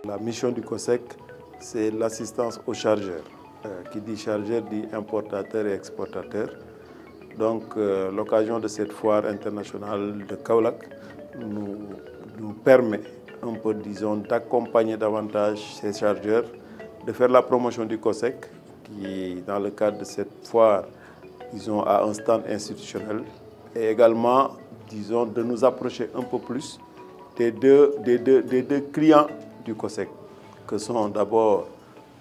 La mission du COSEC, c'est l'assistance aux chargeurs. Qui dit chargeur dit importateur et exportateur. Donc l'occasion de cette foire internationale de Kaolack nous permet un peu, disons, d'accompagner davantage ces chargeurs, de faire la promotion du COSEC, qui, dans le cadre de cette foire, disons, a un stand institutionnel, et également, disons, de nous approcher un peu plus des deux clients du COSEC, que sont d'abord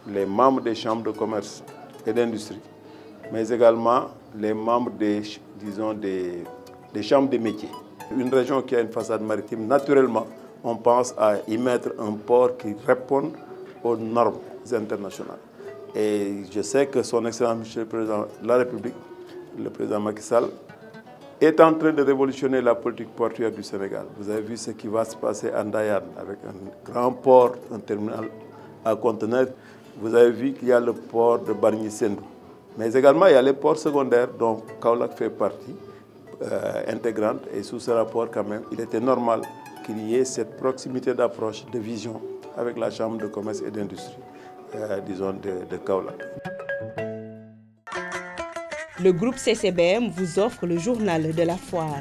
les membres des chambres de commerce et d'industrie, mais également les membres des chambres des métiers. Une région qui a une façade maritime, naturellement, on pense à y mettre un port qui réponde aux normes internationales. Et je sais que son Excellence Monsieur le Président de la République, le Président Macky Sall, est en train de révolutionner la politique portuaire du Sénégal. Vous avez vu ce qui va se passer à Ndayane avec un grand port, un terminal à conteneurs. Vous avez vu qu'il y a le port de Bargny-Sendou. Mais également, il y a les ports secondaires dont Kaolack fait partie intégrante. Et sous ce rapport, quand même, il était normal qu'il y ait cette proximité d'approche, de vision avec la Chambre de commerce et d'industrie, disons, de Kaolack. Le groupe CCBM vous offre le journal de la foire.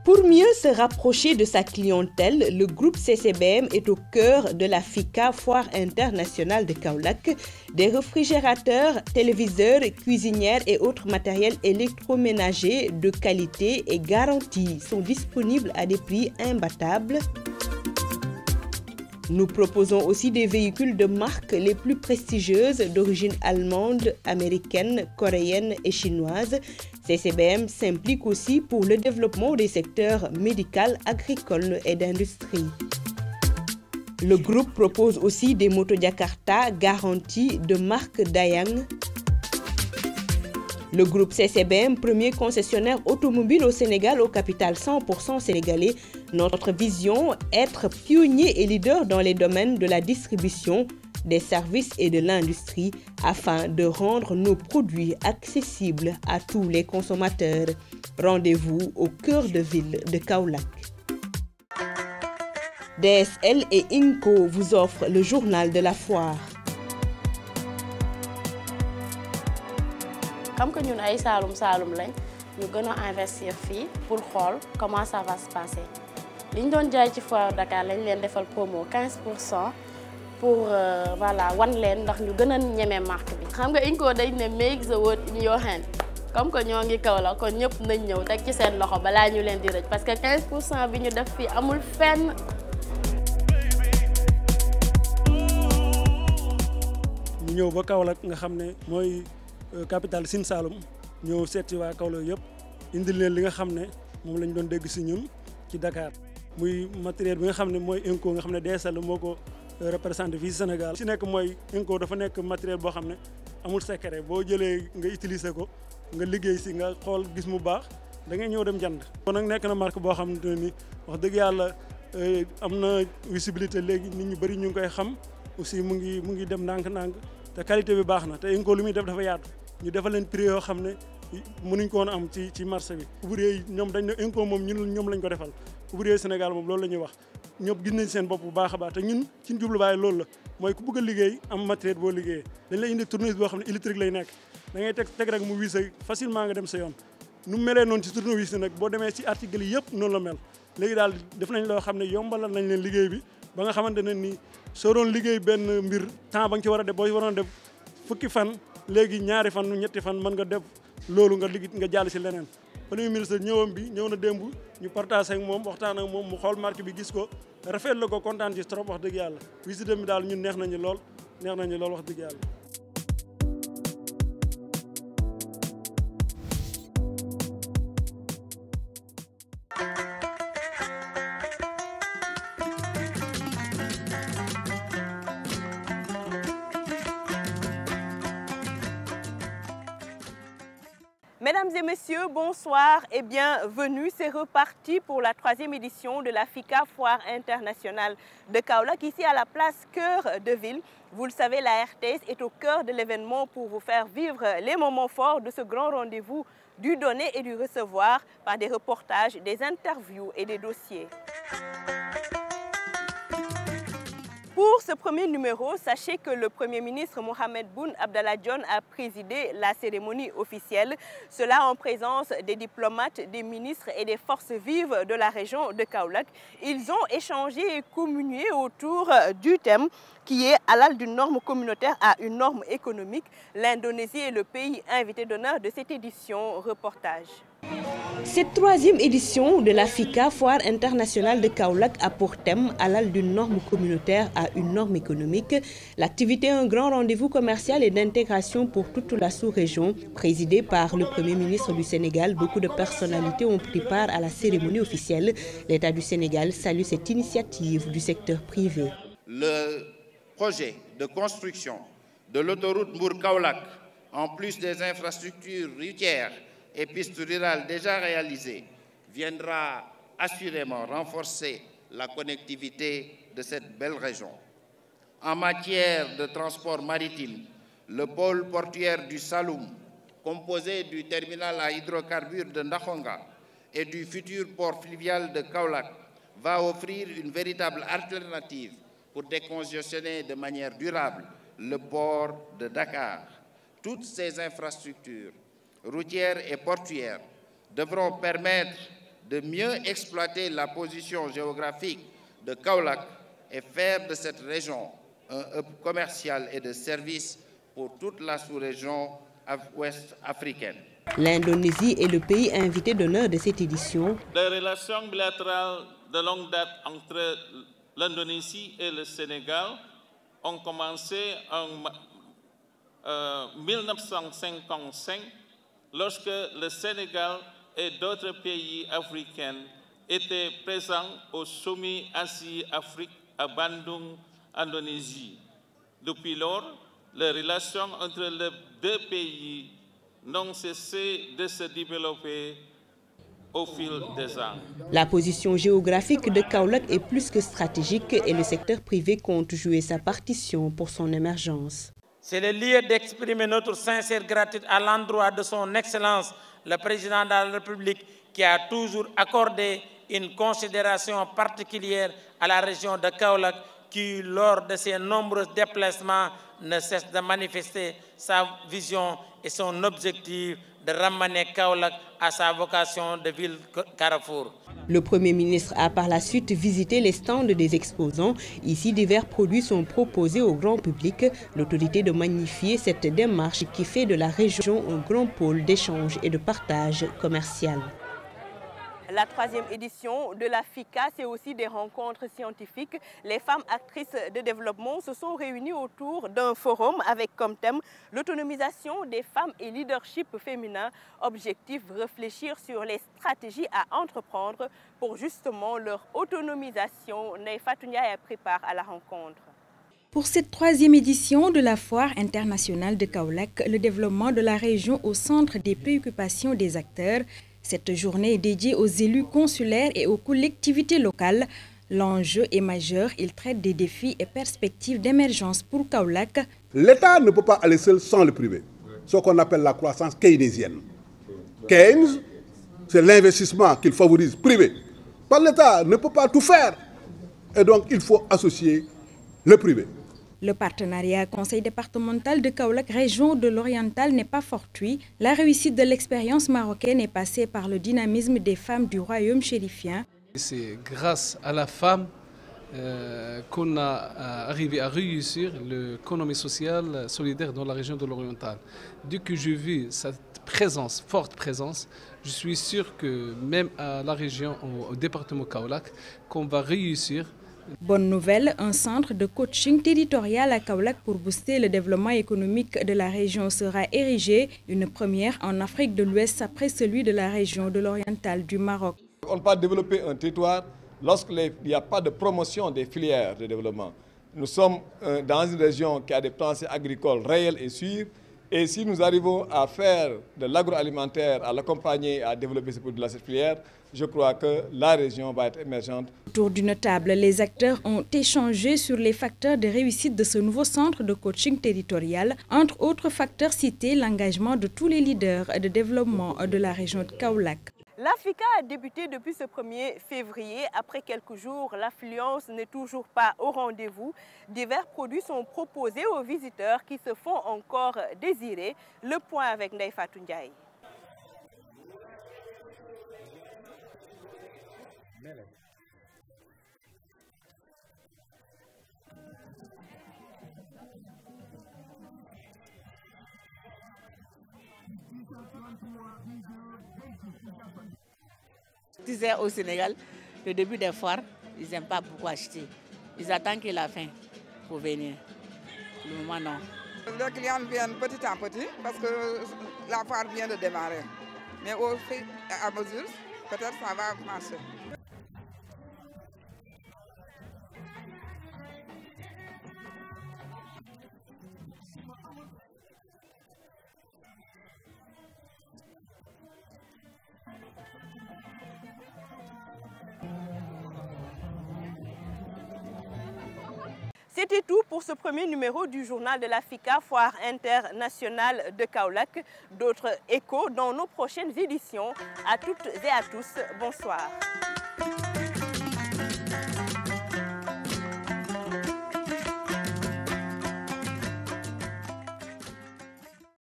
Pour mieux se rapprocher de sa clientèle, le groupe CCBM est au cœur de la FICA, Foire internationale de Kaolack. Des réfrigérateurs, téléviseurs, cuisinières et autres matériels électroménagers de qualité et garantie sont disponibles à des prix imbattables. Nous proposons aussi des véhicules de marque les plus prestigieuses d'origine allemande, américaine, coréenne et chinoise. CCBM s'implique aussi pour le développement des secteurs médical, agricole et d'industrie. Le groupe propose aussi des motos Jakarta garanties de marque Dayang. Le groupe CCBM, premier concessionnaire automobile au Sénégal, au capital 100% sénégalais. Notre vision, être pionnier et leader dans les domaines de la distribution, des services et de l'industrie afin de rendre nos produits accessibles à tous les consommateurs. Rendez-vous au cœur de ville de Kaolack. DSL et Inco vous offrent le journal de la foire. Comme que ñun ay Saloum lañ ñu gën a investir fii pour xool comment ça va se passer li ñu doon jaay ci foire Dakar lañ leen defal promo 15% pour voilà wan leen ndax ñu gën a ñeme marque bi. xam nga Inco dañ ne make the world in your hand comme que ñoo ngi Kaolack kon ñëpp nañ ñëw teg ci seen loxo balaa ñu leen di rëcc parce que 15% bi ñu def fii amul fenn. ñu ñëw ba Kaolack nga xam ne mooy capital Sine Saloum ñëw seeti waa Kaolack yëpp indil leen li nga xam ne moom lañ doon dégg si ñun ci Dakar muy matériel bi nga xam ne mooy Inco nga xam ne DSL moo ko représenté fii Sénégal. si nekk mooy Inco dafa nekk matériel boo xam ne amul secret boo jëlee nga utiliser ko nga liggéey si nga xool gis mu baax da ngay ñëw dem jënd. kon nag nekk na marque boo xam ne ni wax dëgg yàlla am na visibilité léegi nit ñu bëri ñu ngi koy xam aussi mu ngi dem ndànk-ndànk te qualité bi baax na te Inco lu muy def dafa yaatu. ñu defal leen prix yoo xam ne mënuñ ko woon am ci marché bi. ouvrier yi ñoom dañ ne Inco moom ñoom lañ ko defal ouvrier Sénégal moom loolu la ñuy wax ñëpp gis nañ seen bopp bu baax a baax te ñun ci jubluwaay loolu la mooy ku bëgg a liggéey am matériel boo liggéeyee. dañ lay indi tournevis boo xam ne électrique lay nekk da ngay teg rek mu wis facilement nga dem sa yoon nu mu melee noonu ci tournevis nag boo demee ci article yi yëpp noonu la mel léegi daal def nañ loo xam ne yombalal nañ leen liggéey bi ba nga xamante ne ni soo doon liggéey benn mbir temps ba nga ci war a def boo waroon def fukki fan léegi ñaari fan ñetti fan mën nga def loolu nga jàll si leneen. Premier ministre ñëwam bi ñëw na démb ñu partagé ak moom waxtaan ak moom mu xool marque bi gis ko rafetlu ko kontaan ci trop wax dëgg yàlla visite bi daal ñun neex nañu lool wax dëgg yàlla. Mesdames et messieurs, bonsoir et bienvenue. C'est reparti pour la 3e édition de la FICA, Foire internationale de Kaolack, ici à la place Cœur de Ville. Vous le savez, la RTS est au cœur de l'événement pour vous faire vivre les moments forts de ce grand rendez-vous du donner et du recevoir par des reportages, des interviews et des dossiers. Pour ce premier numéro, sachez que le Premier ministre Mohamed Boun Abdallah Dionne a présidé la cérémonie officielle. Cela en présence des diplomates, des ministres et des forces vives de la région de Kaolack. Ils ont échangé et communié autour du thème qui est allant d'une norme communautaire à une norme économique. L'Indonésie est le pays invité d'honneur de cette édition. Reportage. Cette troisième édition de la FICA, Foire internationale de Kaolack, a pour thème allant d'une norme communautaire à une norme économique. L'activité est un grand rendez-vous commercial et d'intégration pour toute la sous-région. Présidée par le Premier ministre du Sénégal, beaucoup de personnalités ont pris part à la cérémonie officielle. L'État du Sénégal salue cette initiative du secteur privé. Le projet de construction de l'autoroute Mbour-Kaolack, en plus des infrastructures routières et pistes rurales déjà réalisées, viendra assurément renforcer la connectivité de cette belle région. En matière de transport maritime, le pôle portuaire du Saloum, composé du terminal à hydrocarbures de Ndakhonga et du futur port fluvial de Kaolack, va offrir une véritable alternative pour décongestionner de manière durable le port de Dakar. Toutes ces infrastructures routières et portuaires devront permettre de mieux exploiter la position géographique de Kaolack et faire de cette région un hub commercial et de services pour toute la sous-région ouest africaine. L'Indonésie est le pays invité d'honneur de cette édition. Les relations bilatérales de longue date entre l'Indonésie et le Sénégal ont commencé en 1955 lorsque le Sénégal et d'autres pays africains étaient présents au sommet Asie-Afrique à Bandung, Indonésie. Depuis lors, les relations entre les deux pays n'ont cessé de se développer au fil des ans. La position géographique de Kaolack est plus que stratégique et le secteur privé compte jouer sa partition pour son émergence. C'est le lieu d'exprimer notre sincère gratitude à l'endroit de son Excellence, le Président de la République, qui a toujours accordé une considération particulière à la région de Kaolack, qui, lors de ses nombreux déplacements, ne cesse de manifester sa vision et son objectif de ramener Kaolack à sa vocation de ville carrefour. Le Premier ministre a par la suite visité les stands des exposants. Ici, divers produits sont proposés au grand public. L'autorité de magnifier cette démarche qui fait de la région un grand pôle d'échange et de partage commercial. La troisième édition de la FICA, c'est aussi des rencontres scientifiques. Les femmes actrices de développement se sont réunies autour d'un forum avec comme thème l'autonomisation des femmes et leadership féminin. Objectif, réfléchir sur les stratégies à entreprendre pour justement leur autonomisation. Neïfatou Ndiaye prépare à la rencontre. Pour cette troisième édition de la Foire internationale de Kaolack, le développement de la région au centre des préoccupations des acteurs. Cette journée est dédiée aux élus consulaires et aux collectivités locales. L'enjeu est majeur, il traite des défis et perspectives d'émergence pour Kaolack. L'État ne peut pas aller seul sans le privé, ce qu'on appelle la croissance keynésienne. Keynes, c'est l'investissement qu'il favorise privé. L'État ne peut pas tout faire et donc il faut associer le privé. Le partenariat Conseil départemental de Kaolack, région de l'Oriental, n'est pas fortuit. La réussite de l'expérience marocaine est passée par le dynamisme des femmes du royaume chérifien. C'est grâce à la femme qu'on a arrivé à réussir l'économie sociale solidaire dans la région de l'Oriental. Dès que j'ai vu cette présence, forte présence, je suis sûr que même à la région, au département Kaolack, qu'on va réussir. Bonne nouvelle, un centre de coaching territorial à Kaolack pour booster le développement économique de la région sera érigé, une première en Afrique de l'Ouest après celui de la région de l'Oriental du Maroc. On ne peut pas développer un territoire lorsqu'il n'y a pas de promotion des filières de développement. Nous sommes dans une région qui a des potentiels agricoles réels et sûrs. Et si nous arrivons à faire de l'agroalimentaire, à l'accompagner, à développer ces produits de cette filière, je crois que la région va être émergente. Autour d'une table, les acteurs ont échangé sur les facteurs de réussite de ce nouveau centre de coaching territorial. Entre autres facteurs cités, l'engagement de tous les leaders de développement de la région de Kaolack. L'Africa a débuté depuis ce 1er février. Après quelques jours, l'affluence n'est toujours pas au rendez-vous. Divers produits sont proposés aux visiteurs qui se font encore désirer. Le point avec Ndeye Fatou Ndiaye. Tu sais, au Sénégal, le début des foires, ils n'aiment pas beaucoup acheter. Ils attendent qu'il la fin pour venir. Pour le moment, non. Les clients viennent petit à petit parce que la foire vient de démarrer. Mais au fur et à mesure, peut-être ça va marcher. C'était tout pour ce premier numéro du journal de l'Africa, foire internationale de Kaolack. D'autres échos dans nos prochaines éditions. À toutes et à tous, bonsoir.